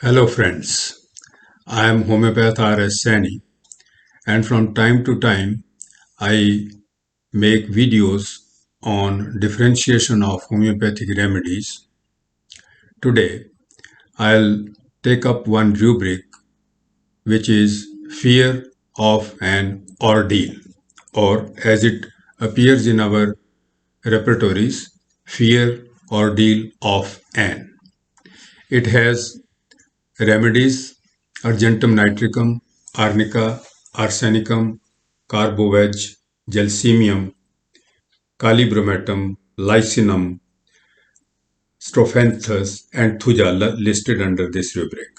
Hello friends, I am Homeopath R.S. Sani, and from time to time I make videos on differentiation of homeopathic remedies. Today I'll take up one rubric which is fear of an ordeal, or as it appears in our repertories, fear ordeal of an. It has remedies: Argentum nitricum, Arnica, arsenicum, Carbo, Gelsemium, bromatum, Lyssinum, Strophanthus, and Thuja listed under this rubric.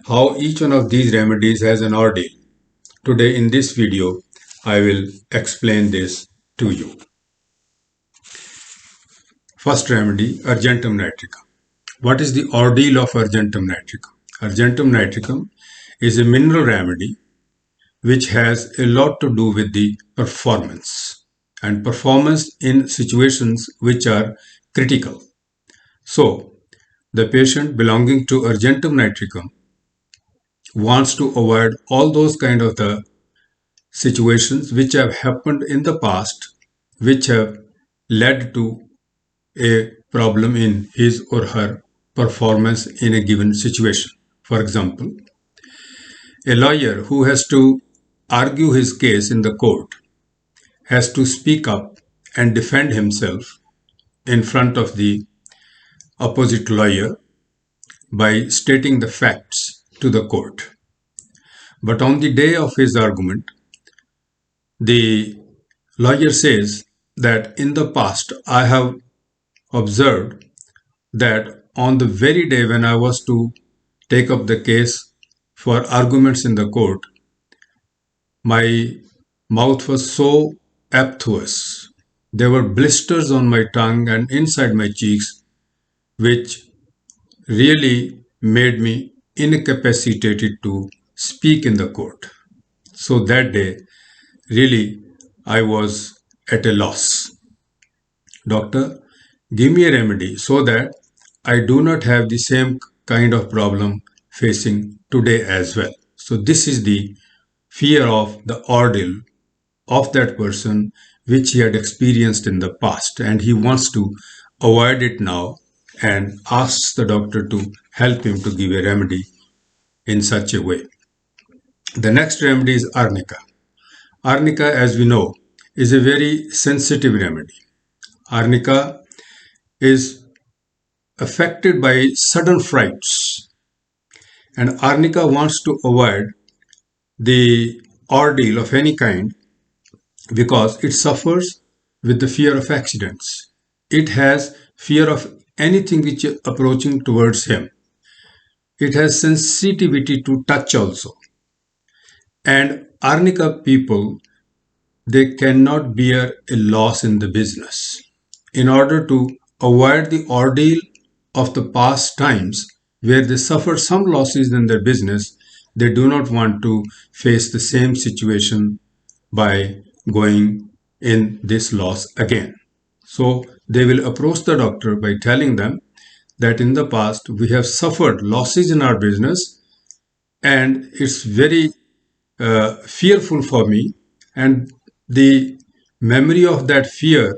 How each one of these remedies has an ordeal. Today in this video, I will explain this to you. First remedy, Argentum nitricum. What is the ordeal of Argentum nitricum? Argentum nitricum is a mineral remedy which has a lot to do with the performance and performance in situations which are critical. So, the patient belonging to Argentum nitricum wants to avoid all those kind of the situations which have happened in the past, which have led to a problem in his or her performance in a given situation. For example, a lawyer who has to argue his case in the court has to speak up and defend himself in front of the opposite lawyer by stating the facts to the court. But on the day of his argument, the lawyer says that in the past I have observed that on the very day when I was to take up the case for arguments in the court, my mouth was so aphthous. There were blisters on my tongue and inside my cheeks, which really made me incapacitated to speak in the court. So that day, really, I was at a loss. Doctor, give me a remedy so that I do not have the same kind of problem facing today as well. So this is the fear of the ordeal of that person which he had experienced in the past, and he wants to avoid it now and asks the doctor to help him to give a remedy in such a way. The next remedy is Arnica. Arnica, as we know, is a very sensitive remedy. Arnica is affected by sudden frights, and Arnica wants to avoid the ordeal of any kind because it suffers with the fear of accidents. It has fear of anything which is approaching towards him. It has sensitivity to touch also. And Arnica people, they cannot bear a loss in the business. In order to avoid the ordeal of the past times where they suffered some losses in their business, they do not want to face the same situation by going in this loss again. So they will approach the doctor by telling them that in the past we have suffered losses in our business and it's very fearful for me, and the memory of that fear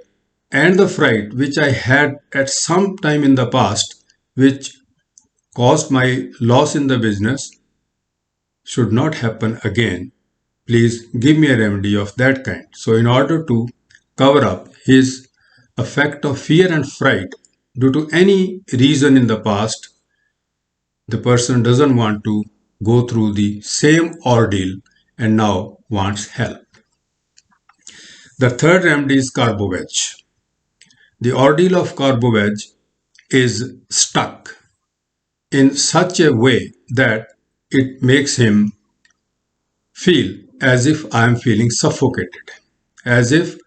and the fright which I had at some time in the past, which caused my loss in the business, should not happen again. Please give me a remedy of that kind. So in order to cover up his effect of fear and fright due to any reason in the past, the person doesn't want to go through the same ordeal and now wants help. The third remedy is Carbo. The ordeal of Carbo is stuck in such a way that it makes him feel as if I am feeling suffocated, as if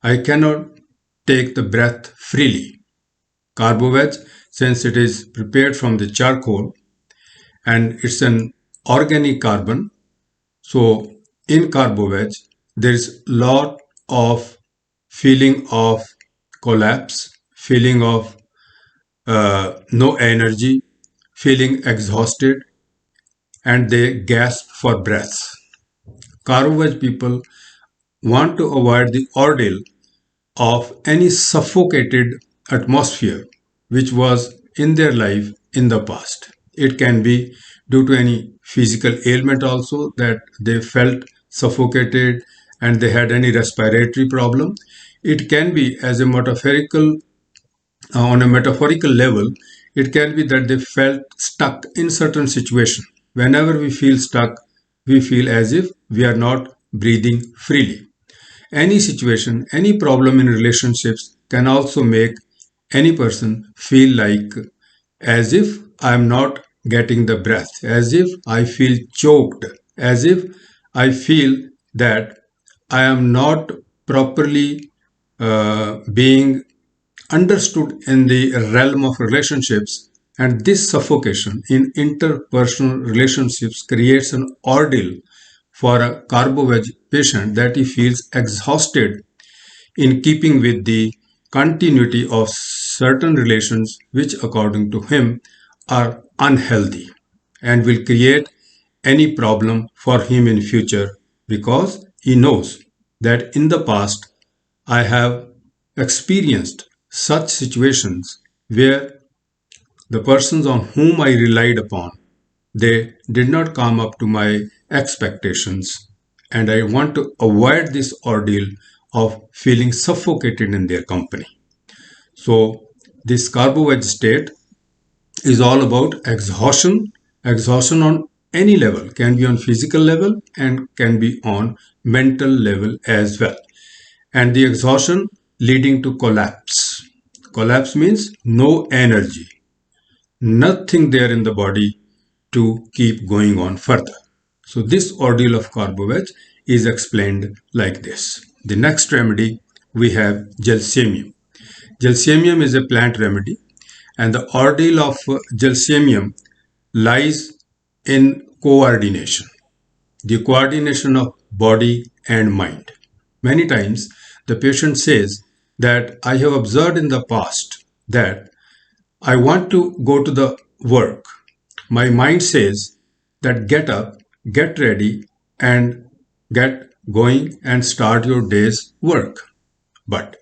I cannot take the breath freely. Carbo, since it is prepared from the charcoal and it's an organic carbon, so in Carbo, there is a lot of feeling of collapse, feeling of no energy, feeling exhausted, and they gasp for breath. Carbo people want to avoid the ordeal of any suffocated atmosphere which was in their life in the past. It can be due to any physical ailment also, that they felt suffocated and they had any respiratory problem. It can be as a metaphorical on a metaphorical level, it can be that they felt stuck in certain situation. Whenever we feel stuck, we feel as if we are not breathing freely. Any situation, any problem in relationships can also make any person feel like as if I am not getting the breath, as if I feel choked, as if I feel that I am not properly being understood in the realm of relationships, and this suffocation in interpersonal relationships creates an ordeal for a carbo-veg patient, that he feels exhausted in keeping with the continuity of certain relations which according to him are unhealthy and will create any problem for him in future, because he knows that in the past I have experienced such situations where the persons on whom I relied upon, they did not come up to my expectations, and I want to avoid this ordeal of feeling suffocated in their company. So this carbo-veg state is all about exhaustion. Exhaustion on any level, can be on physical level and can be on mental level as well. And the exhaustion leading to collapse. Collapse means no energy, nothing there in the body to keep going on further. So this ordeal of carbo-veg is explained like this. The next remedy we have Gelsemium. Gelsemium is a plant remedy, and the ordeal of Gelsemium lies in coordination. The coordination of body and mind. Many times the patient says that I have observed in the past that I want to go to the work. My mind says that get up, get ready, and get going and start your day's work. But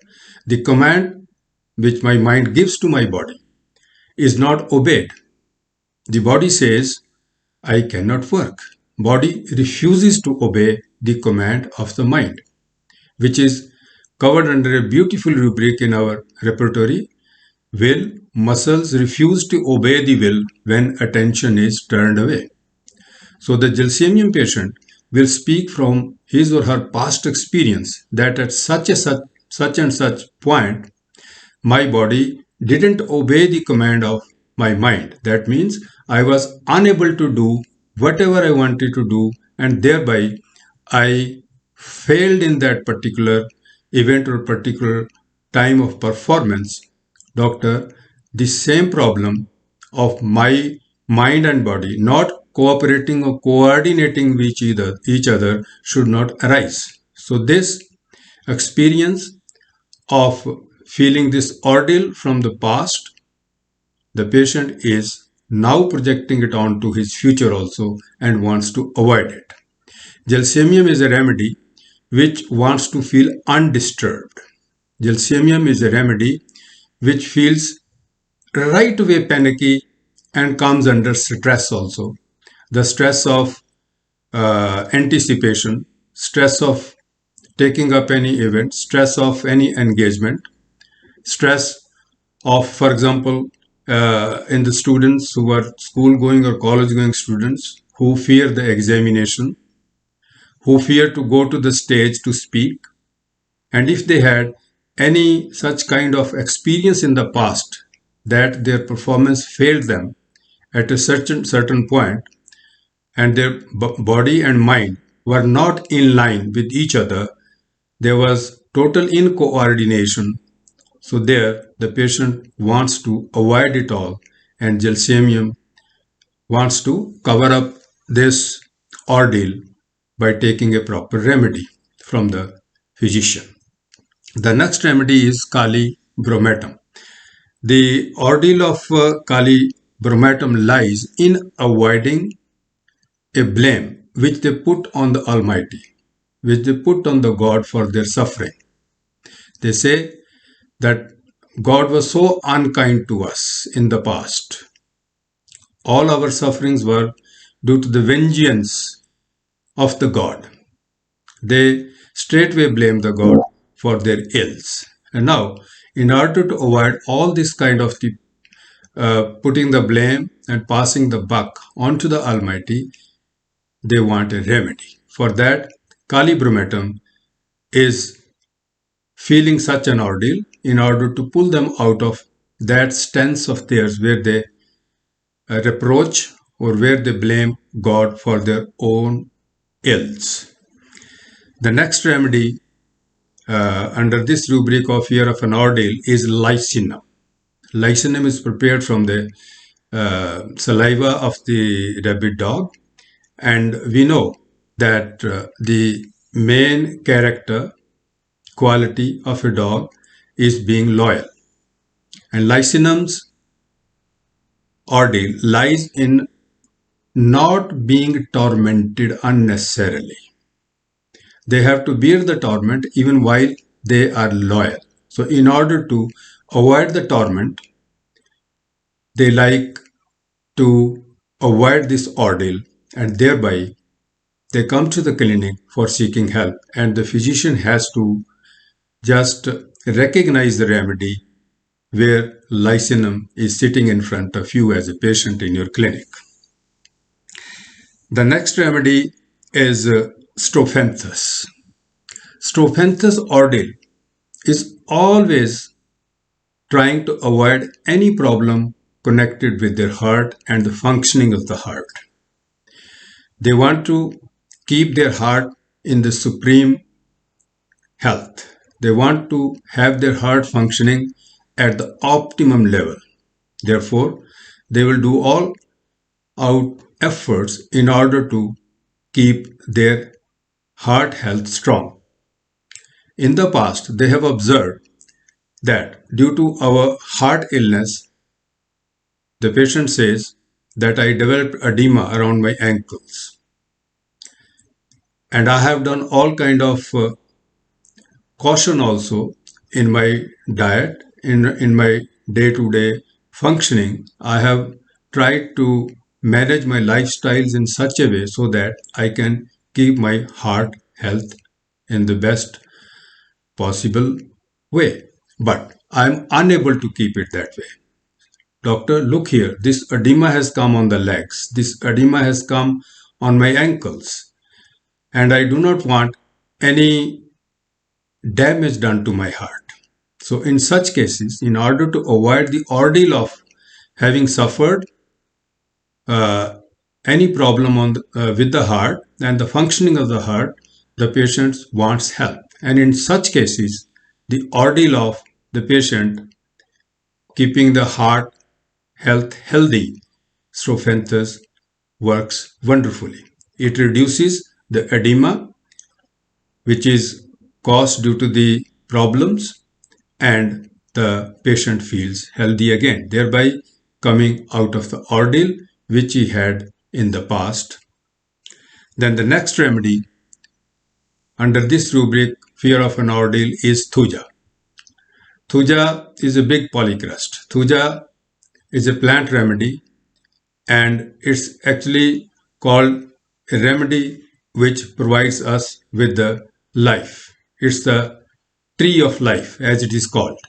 the command which my mind gives to my body is not obeyed. The body says, I cannot work. Body refuses to obey the command of the mind, which is covered under a beautiful rubric in our repertory. Will, muscles refuse to obey the will when attention is turned away. So the Gelsemium patient will speak from his or her past experience that at such and such point, my body didn't obey the command of my mind. That means I was unable to do whatever I wanted to do, and thereby I failed in that particular event or particular time of performance. Doctor, the same problem of my mind and body not cooperating or coordinating with each other should not arise. So this experience of feeling this ordeal from the past, the patient is now projecting it onto his future also and wants to avoid it. Gelsemium is a remedy which wants to feel undisturbed. Gelsemium is a remedy which feels right away panicky and comes under stress also. The stress of anticipation, stress of taking up any event, stress of any engagement, stress of, for example, in the students who are school going or college going students who fear the examination, who fear to go to the stage to speak, and if they had any such kind of experience in the past that their performance failed them at a certain point, and their body and mind were not in line with each other, there was total incoordination. So there the patient wants to avoid it all, and Gelsemium wants to cover up this ordeal by taking a proper remedy from the physician. The next remedy is Kali bromatum. The ordeal of Kali bromatum lies in avoiding a blame which they put on the Almighty, which they put on the God for their suffering. They say that God was so unkind to us in the past. All our sufferings were due to the vengeance of the God. They straightway blame the God for their ills. And now, in order to avoid all this kind of putting the blame and passing the buck onto the Almighty, they want a remedy. For that, Kali bromatum is feeling such an ordeal in order to pull them out of that stance of theirs where they reproach or where they blame God for their own ills. The next remedy under this rubric of fear of an ordeal is Lyssinum. Lyssinum is prepared from the saliva of the rabid dog, and we know that the main character quality of a dog is being loyal, and Lyssinum's ordeal lies in not being tormented unnecessarily. They have to bear the torment even while they are loyal. So in order to avoid the torment, they like to avoid this ordeal, and thereby they come to the clinic for seeking help, and the physician has to just recognize the remedy where Lyssinum is sitting in front of you as a patient in your clinic. The next remedy is Strophanthus. Strophanthus ordeal is always trying to avoid any problem connected with their heart and the functioning of the heart. They want to keep their heart in the supreme health. They want to have their heart functioning at the optimum level. Therefore, they will do all out efforts in order to keep their heart health strong. In the past, they have observed that due to our heart illness, the patient says that I developed edema around my ankles. And I have done all kind of caution also in my diet, in my day-to-day functioning. I have tried to manage my lifestyles in such a way so that I can keep my heart health in the best possible way. But I'm unable to keep it that way. Doctor, look here, this edema has come on the legs. This edema has come on my ankles. And I do not want any damage done to my heart. So in such cases, in order to avoid the ordeal of having suffered any problem with the heart and the functioning of the heart, the patient wants help. And in such cases, the ordeal of the patient keeping the heart health healthy, Strophanthus works wonderfully. It reduces the edema which is caused due to the problems, and the patient feels healthy again, thereby coming out of the ordeal which he had in the past. Then the next remedy under this rubric, fear of an ordeal, is Thuja. Thuja is a big polycrust. Thuja is a plant remedy, and it's actually called a remedy which provides us with the life. It's the tree of life, as it is called.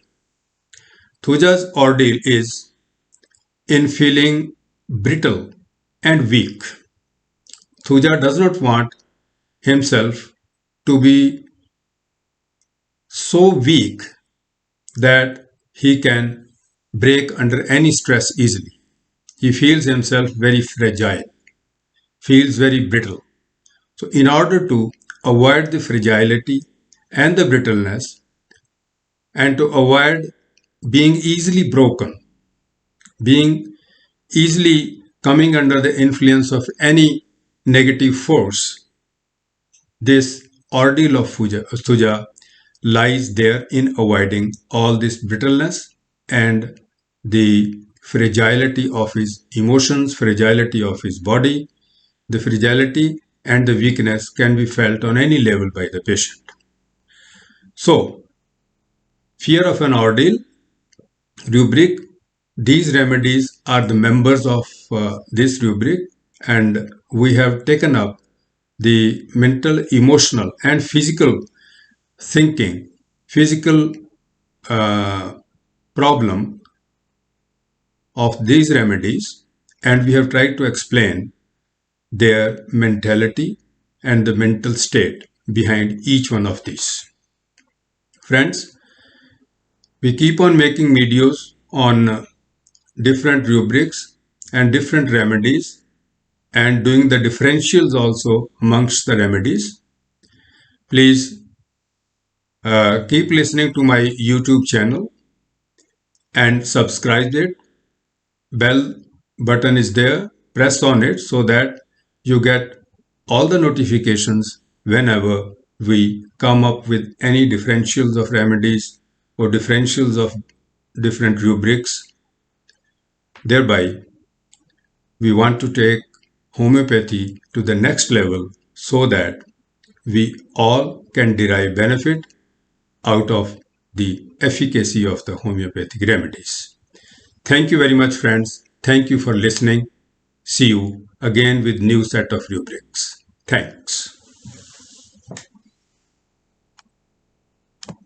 Thuja's ordeal is in feeling brittle and weak. Thuja does not want himself to be so weak that he can break under any stress easily. He feels himself very fragile, feels very brittle. So in order to avoid the fragility and the brittleness, and to avoid being easily broken, being easily coming under the influence of any negative force, this ordeal of Thuja lies there in avoiding all this brittleness and the fragility of his emotions, fragility of his body. The fragility and the weakness can be felt on any level by the patient. So, fear of an ordeal, rubric, these remedies are the members of this rubric, and we have taken up the mental, emotional, and physical thinking, physical problem of these remedies, and we have tried to explain their mentality and the mental state behind each one of these. Friends, we keep on making videos on different rubrics and different remedies and doing the differentials also amongst the remedies. Please keep listening to my YouTube channel and subscribe it. Bell button is there. Press on it so that you get all the notifications whenever we come up with any differentials of remedies or differentials of different rubrics. Thereby, we want to take homeopathy to the next level so that we all can derive benefit out of the efficacy of the homeopathic remedies. Thank you very much, friends. Thank you for listening. See you again with new set of rubrics. Thanks.